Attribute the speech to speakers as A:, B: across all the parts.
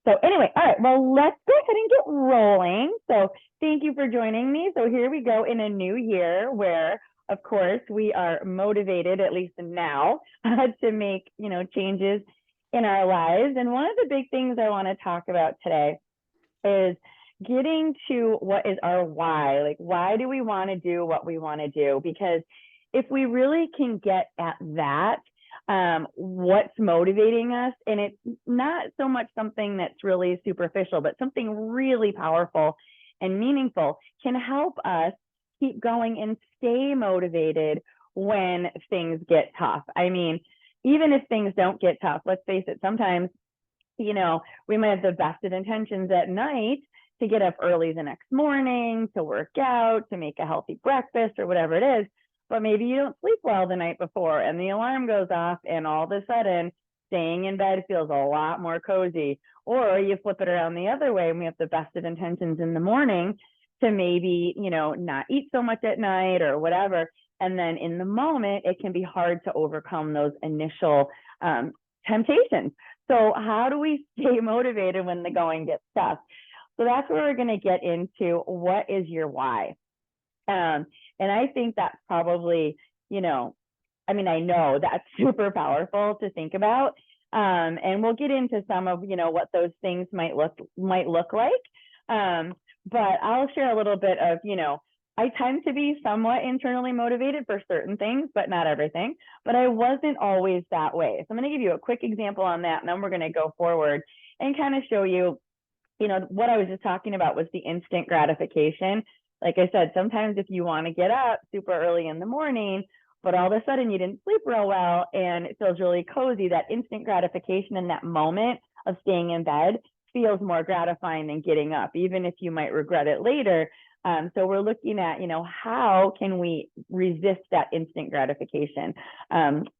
A: So anyway, all right, well, let's go ahead and get rolling. So thank you for joining me. So here we go in a new year where, of course, we are motivated, at least now, to make, changes in our lives. And one of the big things I want to talk about today is getting to what is our why. Like, why do we want to do what we want to do? Because if we really can get at that, what's motivating us, and it's not so much something that's really superficial, but something really powerful and meaningful, can help us keep going and stay motivated when things get tough. I mean, even if things don't get tough, let's face it, sometimes, we might have the best of intentions at night to get up early the next morning, to work out, to make a healthy breakfast or whatever it is. But maybe you don't sleep well the night before and the alarm goes off, and all of a sudden staying in bed feels a lot more cozy. Or you flip it around the other way and we have the best of intentions in the morning to maybe, not eat so much at night or whatever. And then in the moment, it can be hard to overcome those initial temptations. So how do we stay motivated when the going gets tough? So that's where we're going to get into what is your why. And I think that's probably, I know that's super powerful to think about. And we'll get into some of, what those things might look like. But I'll share a little bit of, I tend to be somewhat internally motivated for certain things, but not everything. But I wasn't always that way. So I'm going to give you a quick example on that, and then we're going to go forward and kind of show you, what I was just talking about was the instant gratification. Like I said, sometimes if you want to get up super early in the morning, but all of a sudden you didn't sleep real well and it feels really cozy, that instant gratification in that moment of staying in bed feels more gratifying than getting up, even if you might regret it later. So we're looking at, how can we resist that instant gratification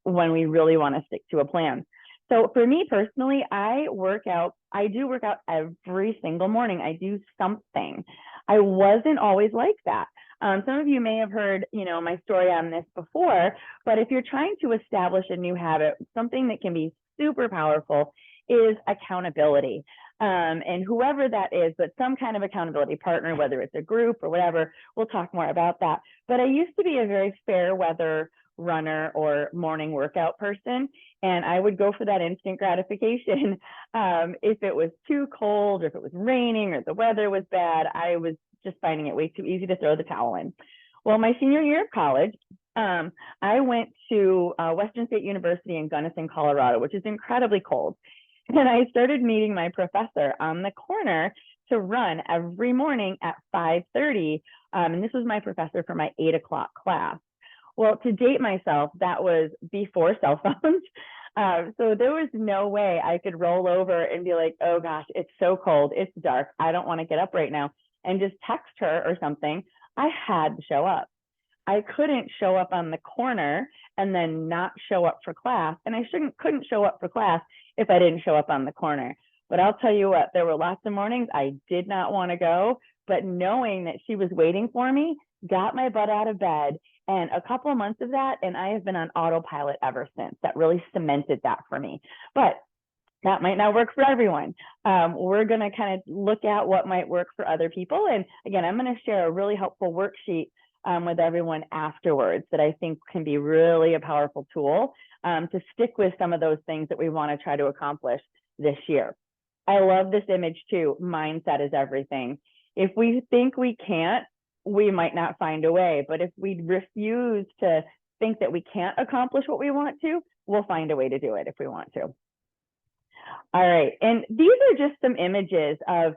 A: when we really want to stick to a plan. So for me personally, I do work out every single morning. I do something. I wasn't always like that. Some of you may have heard, my story on this before, but if you're trying to establish a new habit, something that can be super powerful is accountability. And whoever that is, but some kind of accountability partner, whether it's a group or whatever, we'll talk more about that. But I used to be a very fair weather runner or morning workout person, and I would go for that instant gratification. If it was too cold, or if it was raining, or the weather was bad, I was just finding it way too easy to throw the towel in. Well, my senior year of college, I went to Western State University in Gunnison, Colorado, which is incredibly cold. And I started meeting my professor on the corner to run every morning at 5:30. And this was my professor for my 8 o'clock class. Well, to date myself, that was before cell phones. So there was no way I could roll over and be like, oh gosh, it's so cold, it's dark, I don't want to get up right now, and just text her or something. I had to show up. I couldn't show up on the corner and then not show up for class. And I couldn't show up for class if I didn't show up on the corner. But I'll tell you what, there were lots of mornings I did not want to go, but knowing that she was waiting for me, got my butt out of bed. And a couple of months of that, and I have been on autopilot ever since. That really cemented that for me. But that might not work for everyone. We're going to kind of look at what might work for other people. And again, I'm going to share a really helpful worksheet with everyone afterwards that I think can be really a powerful tool to stick with some of those things that we want to try to accomplish this year. I love this image too. Mindset is everything. If we think we can't, we might not find a way. But if we refuse to think that we can't accomplish what we want to, we'll find a way to do it if we want to. All right. And these are just some images of,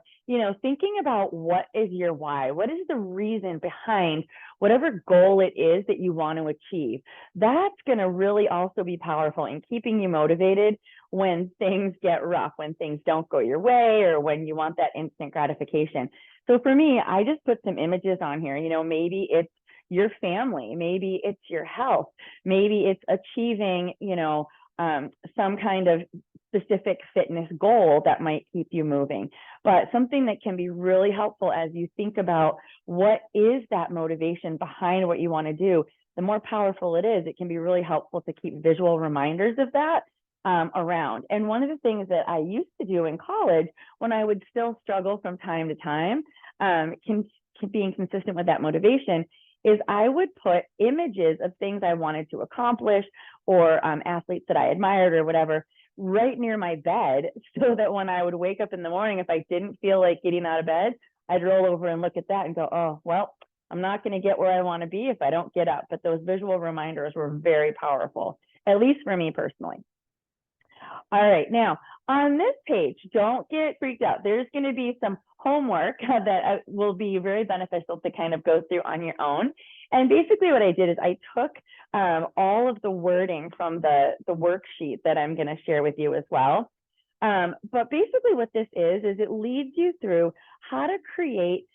A: thinking about what is your why? What is the reason behind whatever goal it is that you want to achieve? That's going to really also be powerful in keeping you motivated when things get rough, when things don't go your way, or when you want that instant gratification. So for me, I just put some images on here. Maybe it's your family, maybe it's your health, maybe it's achieving, some kind of specific fitness goal that might keep you moving. But something that can be really helpful as you think about what is that motivation behind what you want to do, the more powerful it is, it can be really helpful to keep visual reminders of that around. And one of the things that I used to do in college, when I would still struggle from time to time, being consistent with that motivation, is I would put images of things I wanted to accomplish or athletes that I admired or whatever right near my bed, so that when I would wake up in the morning, if I didn't feel like getting out of bed, I'd roll over and look at that and go, oh, well, I'm not going to get where I want to be if I don't get up. But those visual reminders were very powerful, at least for me personally. All right, now on this page, don't get freaked out. There's going to be some homework that will be very beneficial to kind of go through on your own. And basically what I did is I took all of the wording from the worksheet that I'm going to share with you as well. But basically what this is it leads you through how to create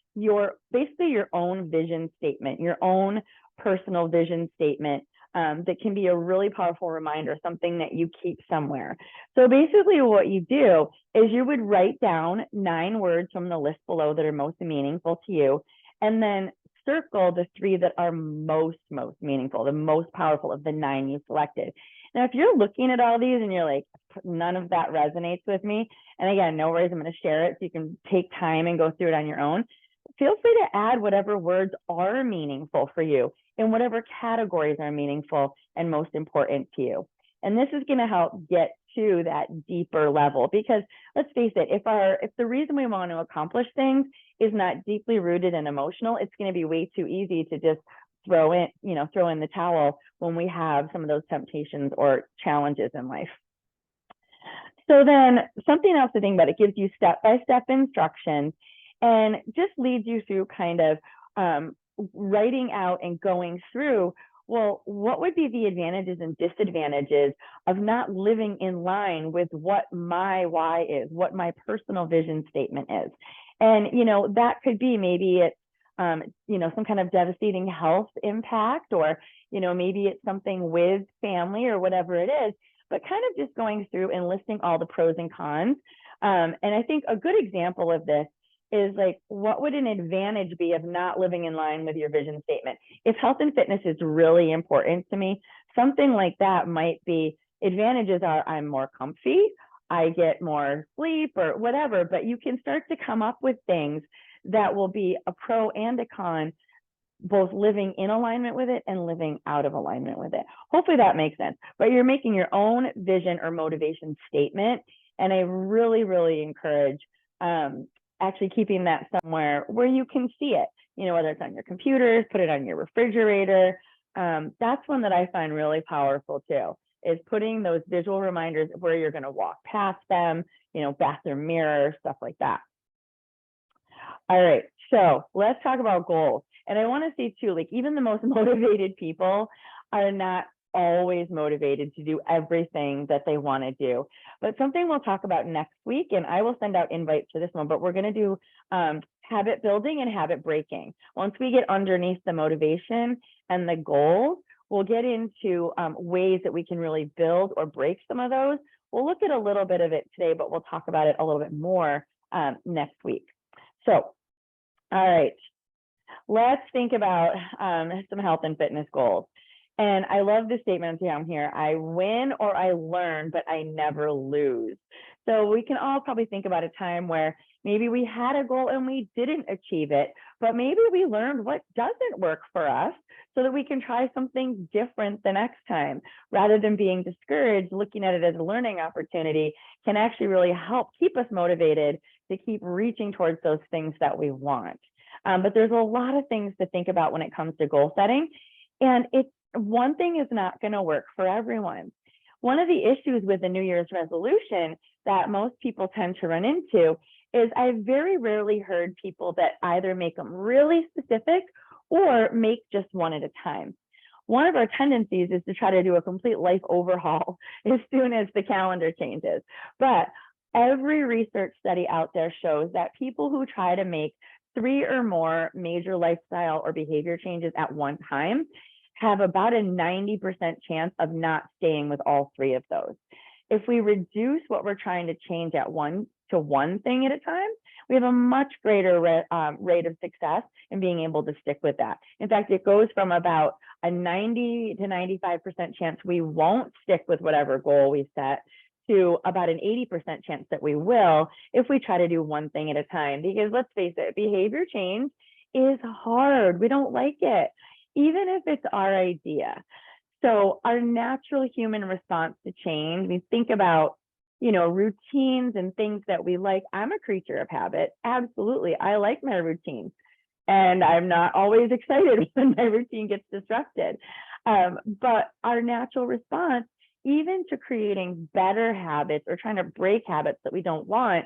A: basically your own vision statement, your own personal vision statement. That can be a really powerful reminder, something that you keep somewhere. So basically what you do is you would write down 9 words from the list below that are most meaningful to you, and then circle the 3 that are most meaningful, the most powerful of the 9 you selected. Now, if you're looking at all these and you're like, none of that resonates with me, and again, no worries, I'm going to share it so you can take time and go through it on your own. Feel free to add whatever words are meaningful for you in whatever categories are meaningful and most important to you. And this is going to help get to that deeper level, because let's face it, if the reason we want to accomplish things is not deeply rooted and emotional, it's going to be way too easy to just throw in the towel when we have some of those temptations or challenges in life. So then something else to think about, it gives you step-by-step instructions and just leads you through kind of writing out and going through, well, what would be the advantages and disadvantages of not living in line with what my why is, what my personal vision statement is. And, that could be maybe it's, some kind of devastating health impact, or, maybe it's something with family or whatever it is, but kind of just going through and listing all the pros and cons. And I think a good example of this is like, what would an advantage be of not living in line with your vision statement? If health and fitness is really important to me, something like that might be, advantages are I'm more comfy, I get more sleep or whatever, but you can start to come up with things that will be a pro and a con, both living in alignment with it and living out of alignment with it. Hopefully that makes sense, but you're making your own vision or motivation statement. And I really, really encourage actually keeping that somewhere where you can see it, whether it's on your computers, put it on your refrigerator. That's one that I find really powerful too, is putting those visual reminders where you're going to walk past them, bathroom mirror, stuff like that. All right, so let's talk about goals. And I want to say too, like, even the most motivated people are not always motivated to do everything that they want to do. But something we'll talk about next week, and I will send out invites for this one, but we're going to do habit building and habit breaking. Once we get underneath the motivation and the goals, we'll get into ways that we can really build or break some of those. We'll look at a little bit of it today, but we'll talk about it a little bit more next week. So, all right, let's think about some health and fitness goals. And I love this statement down here: I win or I learn, but I never lose. So we can all probably think about a time where maybe we had a goal and we didn't achieve it, but maybe we learned what doesn't work for us so that we can try something different the next time. Rather than being discouraged, looking at it as a learning opportunity can actually really help keep us motivated to keep reaching towards those things that we want. But there's a lot of things to think about when it comes to goal setting. And one thing is not going to work for everyone. One of the issues with the New Year's resolution that most people tend to run into is I've very rarely heard people that either make them really specific or make just one at a time. One of our tendencies is to try to do a complete life overhaul as soon as the calendar changes. But every research study out there shows that people who try to make 3 or more major lifestyle or behavior changes at one time have about a 90% chance of not staying with all 3 of those. If we reduce what we're trying to change at one thing at a time, we have a much greater rate of success in being able to stick with that. In fact, it goes from about a 90 to 95% chance we won't stick with whatever goal we set, to about an 80% chance that we will if we try to do one thing at a time. Because let's face it, behavior change is hard. We don't like it, even if it's our idea. So our natural human response to change, we think about, routines and things that we like. I'm a creature of habit. Absolutely. I like my routines. And I'm not always excited when my routine gets disrupted. But our natural response, even to creating better habits or trying to break habits that we don't want,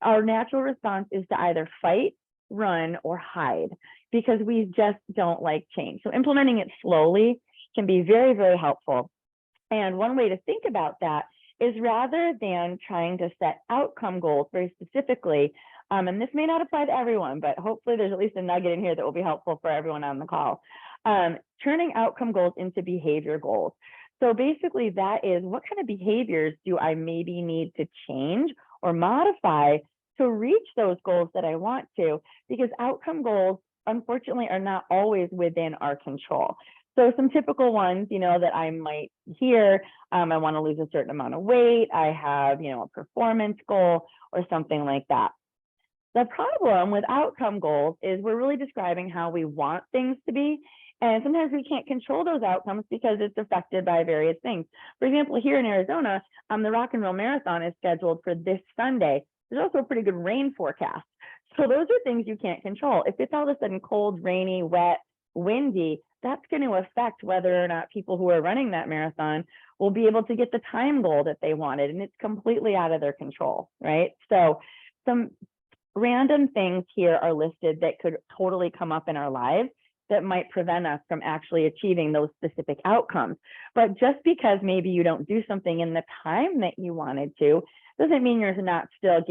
A: our natural response is to either fight, run, or hide, because we just don't like change. So implementing it slowly can be very, very helpful. And one way to think about that is, rather than trying to set outcome goals very specifically, and this may not apply to everyone, but hopefully there's at least a nugget in here that will be helpful for everyone on the call, turning outcome goals into behavior goals. So basically that is, what kind of behaviors do I maybe need to change or modify to reach those goals that I want to? Because outcome goals, unfortunately, are not always within our control. So some typical ones, that I might hear, I want to lose a certain amount of weight, I have, a performance goal or something like that. The problem with outcome goals is we're really describing how we want things to be. And sometimes we can't control those outcomes because it's affected by various things. For example, here in Arizona, the Rock and Roll Marathon is scheduled for this Sunday. There's also a pretty good rain forecast. So those are things you can't control. If it's all of a sudden cold, rainy, wet, windy, that's going to affect whether or not people who are running that marathon will be able to get the time goal that they wanted. And it's completely out of their control, right? So some random things here are listed that could totally come up in our lives that might prevent us from actually achieving those specific outcomes. But just because maybe you don't do something in the time that you wanted to, doesn't mean you're not still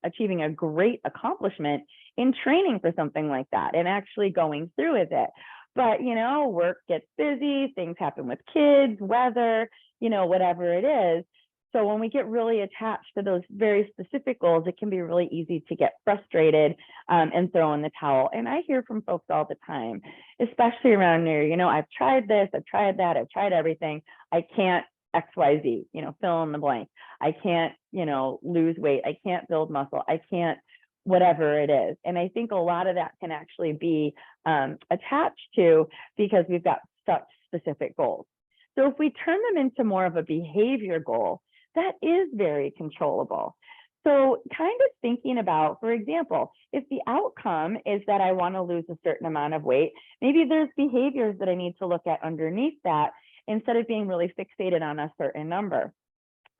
A: achieving a great accomplishment in training for something like that and actually going through with it. But, work gets busy, things happen with kids, weather, whatever it is. So when we get really attached to those very specific goals, it can be really easy to get frustrated and throw in the towel. And I hear from folks all the time, especially around here, I've tried this, I've tried that, I've tried everything. I can't XYZ, fill in the blank. I can't, lose weight. I can't build muscle. I can't, whatever it is. And I think a lot of that can actually be attached to, because we've got such specific goals. So if we turn them into more of a behavior goal, that is very controllable. So kind of thinking about, for example, if the outcome is that I want to lose a certain amount of weight, maybe there's behaviors that I need to look at underneath that instead of being really fixated on a certain number.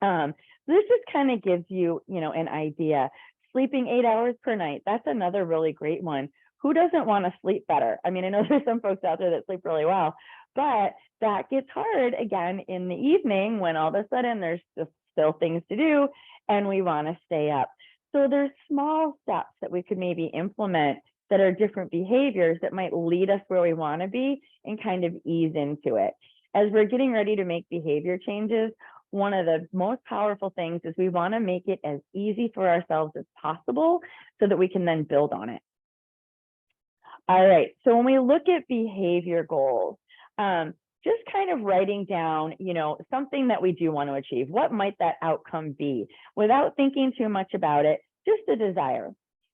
A: This just kind of gives you, an idea. Sleeping 8 hours per night, that's another really great one. Who doesn't want to sleep better? I mean, I know there's some folks out there that sleep really well, but that gets hard again in the evening when all of a sudden there's just still things to do and we want to stay up. So there's small steps that we could maybe implement that are different behaviors that might lead us where we want to be and kind of ease into it. As we're getting ready to make behavior changes, one of the most powerful things is we want to make it as easy for ourselves as possible so that we can then build on it. All right, so when we look at behavior goals, just kind of writing down, something that we do want to achieve. What might that outcome be? Without thinking too much about it, just a desire.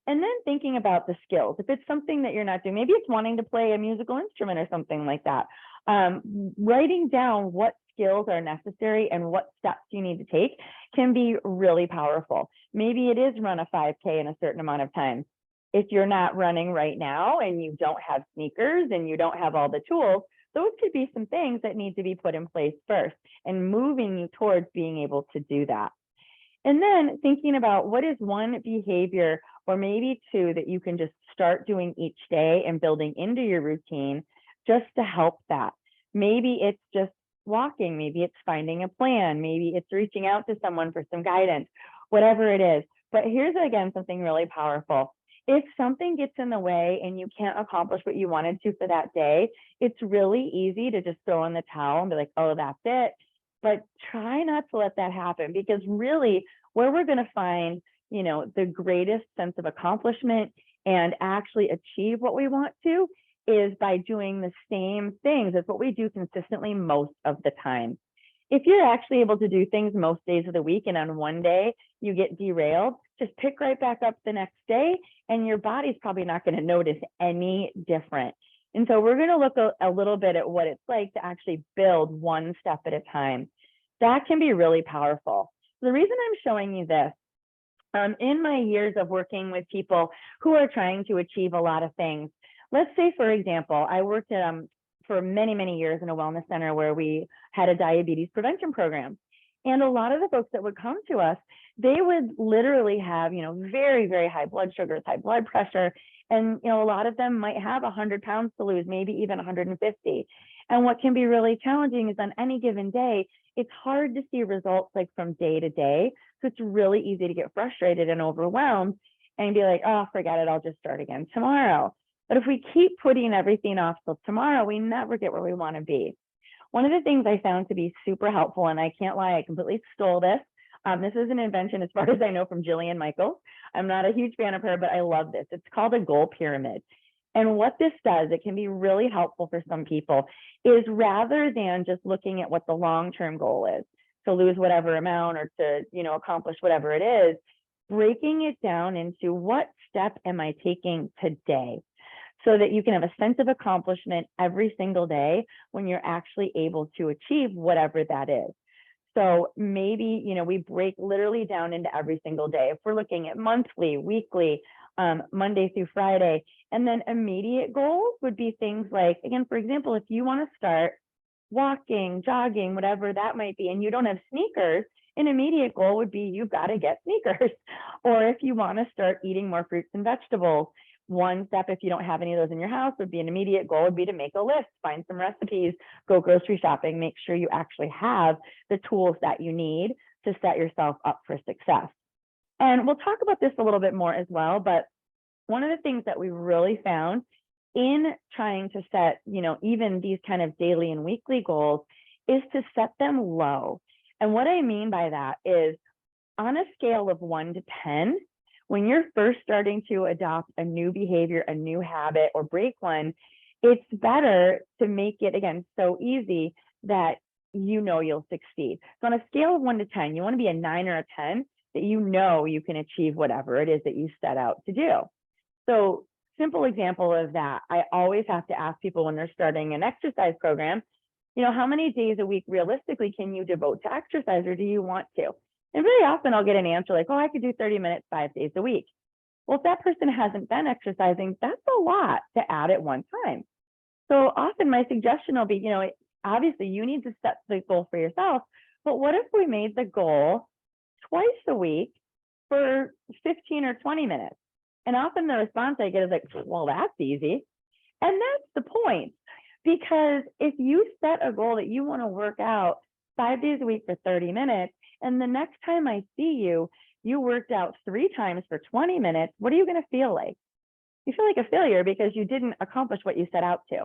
A: And then thinking about the skills. If it's something that you're not doing, maybe it's wanting to play a musical instrument or something like that. Writing down what skills are necessary and what steps you need to take can be really powerful. Maybe it is run a 5K in a certain amount of time. If you're not running right now and you don't have sneakers and you don't have all the tools, those could be some things that need to be put in place first and moving you towards being able to do that. And then thinking about what is one behavior or maybe two that you can just start doing each day and building into your routine just to help that. Maybe it's just walking, maybe it's finding a plan, maybe it's reaching out to someone for some guidance, whatever it is. But here's again something really powerful. If something gets in the way and you can't accomplish what you wanted to for that day, it's really easy to just throw in the towel and be like, oh, that's it. But try not to let that happen, because really where we're going to find, the greatest sense of accomplishment and actually achieve what we want to is by doing the same things. It's what we do consistently most of the time. If you're actually able to do things most days of the week and on one day you get derailed, just pick right back up the next day and your body's probably not going to notice any different. And so we're going to look a little bit at what it's like to actually build one step at a time. That can be really powerful. The reason I'm showing you this, in my years of working with people who are trying to achieve a lot of things, let's say, for example, I worked at for many, many years in a wellness center where we had a diabetes prevention program. And a lot of the folks that would come to us, they would literally have, very, very high blood sugars, high blood pressure. And, a lot of them might have 100 pounds to lose, maybe even 150. And what can be really challenging is on any given day, it's hard to see results like from day to day. So it's really easy to get frustrated and overwhelmed and be like, oh, forget it, I'll just start again tomorrow. But if we keep putting everything off till tomorrow, we never get where we want to be. One of the things I found to be super helpful, and I can't lie, I completely stole this. This is an invention, as far as I know, from Jillian Michaels. I'm not a huge fan of her, but I love this. It's called a goal pyramid. And what this does, it can be really helpful for some people, is rather than just looking at what the long-term goal is, to lose whatever amount or to, accomplish whatever it is, breaking it down into what step am I taking today, so that you can have a sense of accomplishment every single day when you're actually able to achieve whatever that is. So maybe, we break literally down into every single day. If we're looking at monthly, weekly, Monday through Friday, and then immediate goals would be things like, again, for example, if you want to start walking, jogging, whatever that might be, and you don't have sneakers, an immediate goal would be you've got to get sneakers. Or if you want to start eating more fruits and vegetables, one step, if you don't have any of those in your house, would be an immediate goal would be to make a list, find some recipes, go grocery shopping, make sure you actually have the tools that you need to set yourself up for success. And we'll talk about this a little bit more as well, but one of the things that we really found in trying to set, even these kind of daily and weekly goals is to set them low. And what I mean by that is on a scale of 1 to 10, when you're first starting to adopt a new behavior, a new habit, or break one, it's better to make it, again, so easy that you'll succeed. So on a scale of 1 to 10, you want to be a 9 or a 10, that you can achieve whatever it is that you set out to do. So simple example of that, I always have to ask people when they're starting an exercise program, how many days a week realistically can you devote to exercise, or do you want to? And very often I'll get an answer like, oh, I could do 30 minutes 5 days a week. Well, if that person hasn't been exercising, that's a lot to add at one time. So often my suggestion will be, obviously you need to set the goal for yourself, but what if we made the goal twice a week for 15 or 20 minutes? And often the response I get is like, well, that's easy. And that's the point, because if you set a goal that you want to work out 5 days a week for 30 minutes, and the next time I see you, you worked out 3 times for 20 minutes, what are you going to feel like? You feel like a failure because you didn't accomplish what you set out to.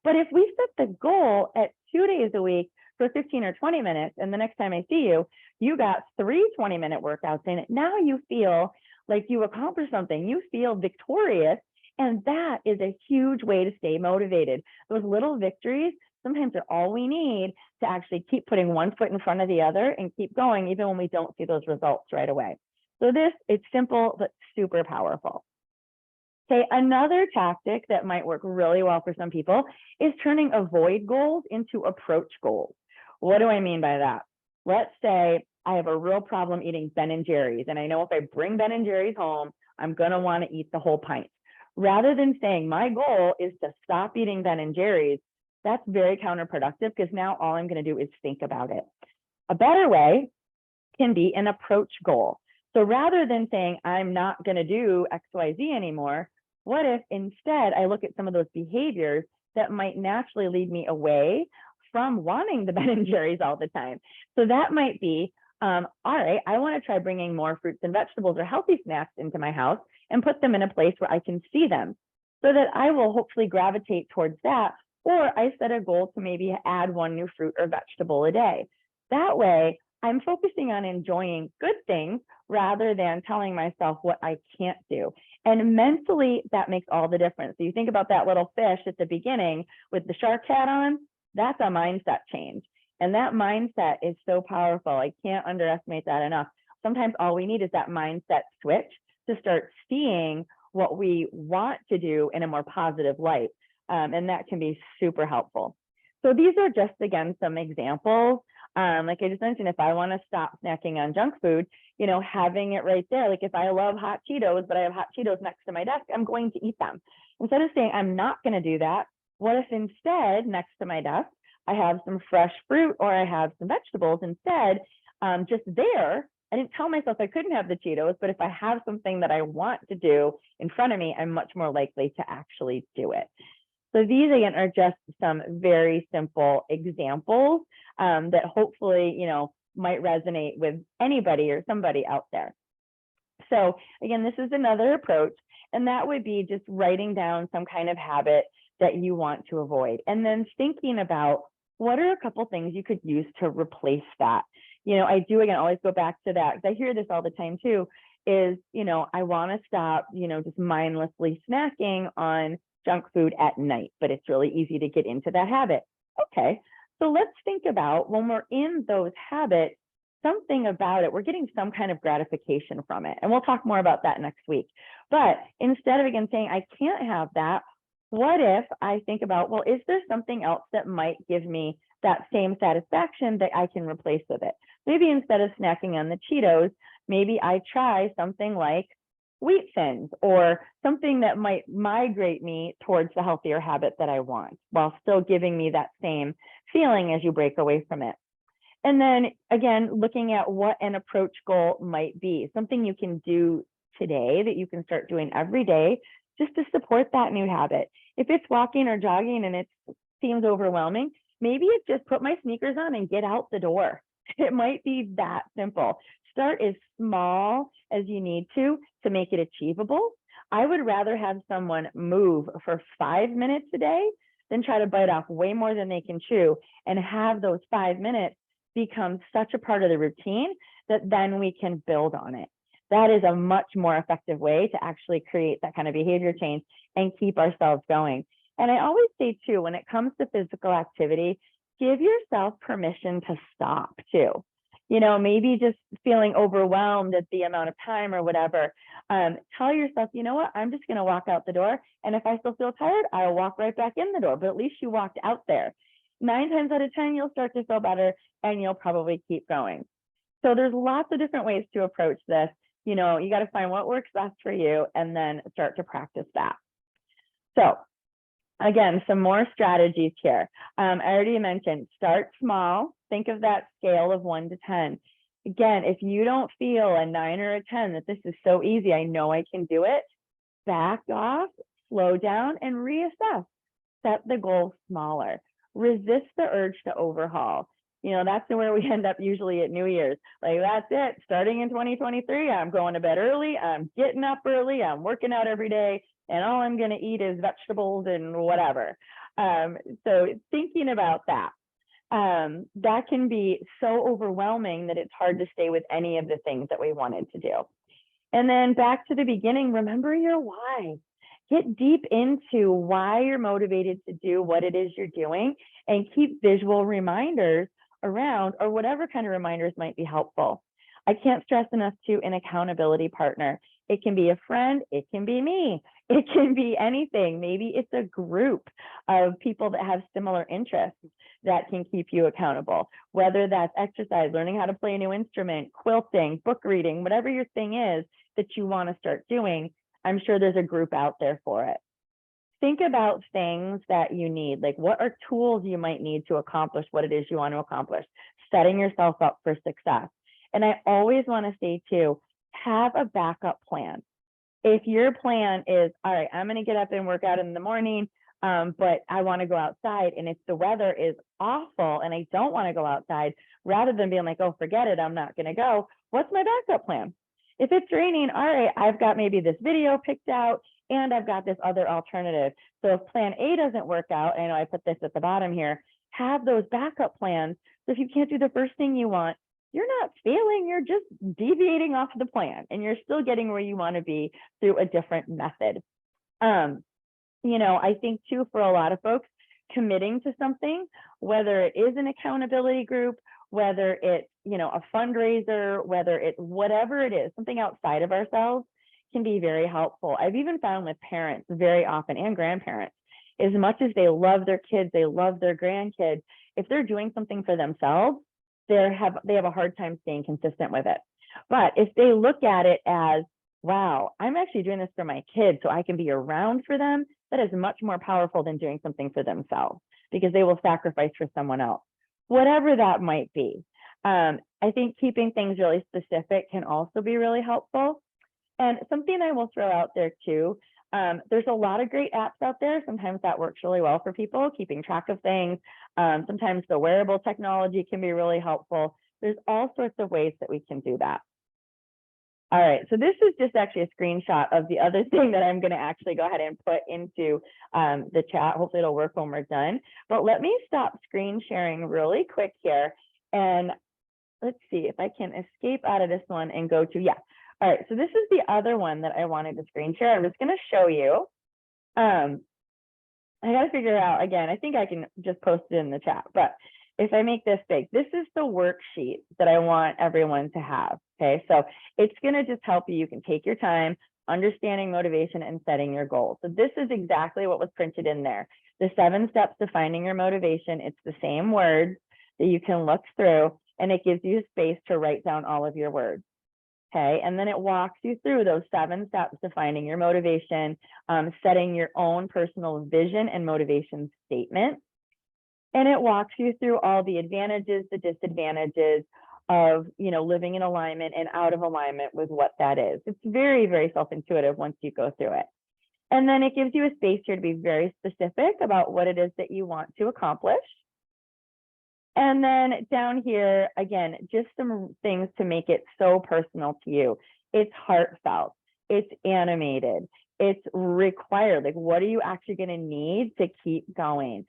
A: But if we set the goal at 2 days a week for 15 or 20 minutes, and the next time I see you, you got 3 20-minute workouts in it, now you feel like you accomplished something. You feel victorious. And that is a huge way to stay motivated. Those little victories sometimes are all we need to actually keep putting one foot in front of the other and keep going, even when we don't see those results right away. So it's simple, but super powerful. Okay, another tactic that might work really well for some people is turning avoid goals into approach goals. What do I mean by that? Let's say I have a real problem eating Ben & Jerry's, and I know if I bring Ben & Jerry's home, I'm going to want to eat the whole pint. Rather than saying my goal is to stop eating Ben & Jerry's, that's very counterproductive, because now all I'm going to do is think about it. A better way can be an approach goal. So rather than saying I'm not going to do XYZ anymore, what if instead I look at some of those behaviors that might naturally lead me away from wanting the Ben & Jerry's all the time? So that might be, all right, I want to try bringing more fruits and vegetables or healthy snacks into my house and put them in a place where I can see them, so that I will hopefully gravitate towards that. Or I set a goal to maybe add 1 new fruit or vegetable a day. That way, I'm focusing on enjoying good things rather than telling myself what I can't do. And mentally, that makes all the difference. So you think about that little fish at the beginning with the shark hat on, that's a mindset change. And that mindset is so powerful. I can't underestimate that enough. Sometimes all we need is that mindset switch to start seeing what we want to do in a more positive light. And that can be super helpful. So these are just, again, some examples. Like I just mentioned, if I want to stop snacking on junk food, you know, having it right there. Like if I love hot Cheetos, but I have hot Cheetos next to my desk, I'm going to eat them. Instead of saying I'm not going to do that, what if instead next to my desk, I have some fresh fruit or I have some vegetables instead, just there. I didn't tell myself I couldn't have the Cheetos, but if I have something that I want to do in front of me, I'm much more likely to actually do it. So these, again, are just some very simple examples that hopefully, you know, might resonate with anybody or somebody out there. So again, this is another approach, and that would be just writing down some kind of habit that you want to avoid, and then thinking about what are a couple things you could use to replace that. You know, I do, again, always go back to that because I hear this all the time too, is, you know, I want to stop, you know, just mindlessly snacking on junk food at night, but it's really easy to get into that habit. Okay, so let's think about when we're in those habits, something about it, we're getting some kind of gratification from it. And we'll talk more about that next week. But instead of, again, saying, I can't have that, what if I think about, well, is there something else that might give me that same satisfaction that I can replace with it? Maybe instead of snacking on the Cheetos, maybe I try something like wheat thins or something that might migrate me towards the healthier habit that I want, while still giving me that same feeling as you break away from it. And then again, looking at what an approach goal might be, something you can do today that you can start doing every day just to support that new habit. If it's walking or jogging and it seems overwhelming, maybe it's just put my sneakers on and get out the door. It might be that simple. Start as small as you need to make it achievable. I would rather have someone move for 5 minutes a day than try to bite off way more than they can chew and have those 5 minutes become such a part of the routine that then we can build on it. That is a much more effective way to actually create that kind of behavior change and keep ourselves going. And I always say too, when it comes to physical activity, give yourself permission to stop too. You know, maybe just feeling overwhelmed at the amount of time or whatever. Tell yourself, you know what, I'm just going to walk out the door. And if I still feel tired, I'll walk right back in the door. But at least you walked out there. 9 times out of 10, you'll start to feel better and you'll probably keep going. So there's lots of different ways to approach this. You know, you got to find what works best for you and then start to practice that. So again, some more strategies here. I already mentioned, start small. Think of that scale of 1 to 10. Again, if you don't feel a 9 or a 10 that this is so easy, I know I can do it, back off, slow down, and reassess. Set the goal smaller. Resist the urge to overhaul. You know, that's where we end up usually at New Year's. Like, that's it. Starting in 2023, I'm going to bed early. I'm getting up early. I'm working out every day. And all I'm going to eat is vegetables and whatever. So thinking about that, that can be so overwhelming that it's hard to stay with any of the things that we wanted to do. And then back to the beginning, remember your why. Get deep into why you're motivated to do what it is you're doing and keep visual reminders around, or whatever kind of reminders might be helpful. I can't stress enough too, an accountability partner. It can be a friend, it can be me, it can be anything. Maybe it's a group of people that have similar interests that can keep you accountable, whether that's exercise, learning how to play a new instrument, quilting, book reading, whatever your thing is that you want to start doing. I'm sure there's a group out there for it. Think about things that you need, like what are tools you might need to accomplish what it is you want to accomplish, setting yourself up for success. And I always want to say too, have a backup plan. If your plan is, all right, I'm going to get up and work out in the morning, but I want to go outside, and if the weather is awful and I don't want to go outside, rather than being like, oh, forget it, I'm not going to go, what's my backup plan? If it's raining, all right, I've got maybe this video picked out and I've got this other alternative. So if plan A doesn't work out, I know I put this at the bottom here, have those backup plans. So if you can't do the first thing you want, you're not failing, you're just deviating off the plan and you're still getting where you want to be through a different method. I think too, for a lot of folks, committing to something, whether it is an accountability group, whether it's, a fundraiser, whether it's whatever it is, something outside of ourselves, can be very helpful. I've even found with parents very often, and grandparents, as much as they love their kids, they love their grandkids, if they're doing something for themselves, they have a hard time staying consistent with it. But if they look at it as, wow, I'm actually doing this for my kids so I can be around for them, that is much more powerful than doing something for themselves, because they will sacrifice for someone else, whatever that might be. I think keeping things really specific can also be really helpful. And something I will throw out there too, there's a lot of great apps out there. Sometimes that works really well for people, keeping track of things. Sometimes the wearable technology can be really helpful. There's all sorts of ways that we can do that. All right, so this is just actually a screenshot of the other thing that I'm going to actually go ahead and put into the chat. Hopefully it'll work when we're done. But let me stop screen sharing really quick here. And let's see if I can escape out of this one and go to, yeah. All right, so this is the other one that I wanted to screen share. I'm just going to show you. I got to figure out, again, I think I can just post it in the chat, but if I make this big, this is the worksheet that I want everyone to have, okay? So it's going to just help you. You can take your time understanding motivation and setting your goals. So this is exactly what was printed in there. The 7 steps to finding your motivation. It's the same words that you can look through, and it gives you space to write down all of your words. Okay, and then it walks you through those 7 steps to finding your motivation, setting your own personal vision and motivation statement. And it walks you through all the advantages, the disadvantages of, living in alignment and out of alignment with what that is. It's very, very self-intuitive once you go through it. And then it gives you a space here to be very specific about what it is that you want to accomplish. And then down here, again, just some things to make it so personal to you. It's heartfelt, it's animated, it's required. Like, what are you actually going to need to keep going?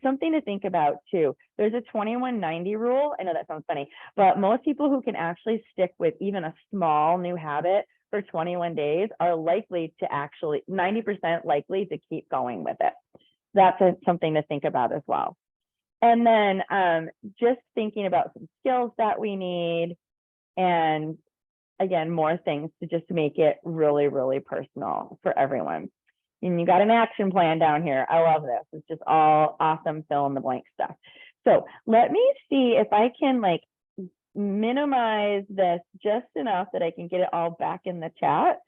A: Something to think about too. There's a 2190 rule. I know that sounds funny, but most people who can actually stick with even a small new habit for 21 days are likely to actually 90% likely to keep going with it. That's something to think about as well. And then just thinking about some skills that we need, and again, more things to just make it really, really personal for everyone. And you got an action plan down here. I love this. It's just all awesome fill in the blank stuff. So let me see if I can minimize this just enough that I can get it all back in the chat.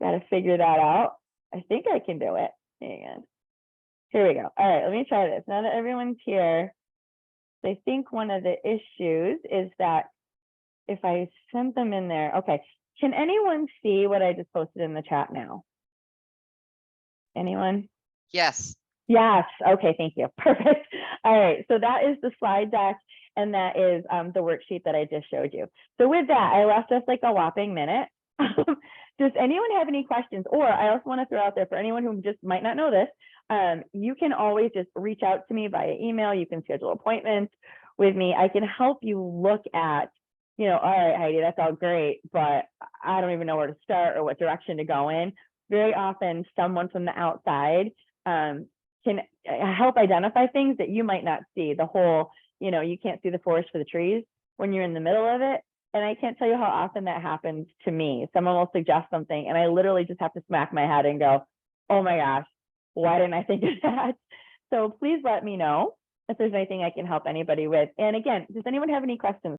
A: Got to figure that out. I think I can do it. Hang on. Here we go. All right, let me try this. Now that everyone's here, I think one of the issues is that if I send them in there, okay, can anyone see what I just posted in the chat now? Anyone?
B: Yes.
A: Yes. Okay, thank you. Perfect. All right, so that is the slide deck, and that is the worksheet that I just showed you. So with that, I left us like a whopping minute. Does anyone have any questions? Or I also want to throw out there for anyone who just might not know this, you can always just reach out to me via email. You can schedule appointments with me. I can help you look at, all right, Heidi, that's all great, but I don't even know where to start or what direction to go in. Very often someone from the outside can help identify things that you might not see. The whole, you can't see the forest for the trees when you're in the middle of it. And I can't tell you how often that happens to me. Someone will suggest something and I literally just have to smack my head and go, oh my gosh, why didn't I think of that? So please let me know if there's anything I can help anybody with. And again, does anyone have any questions?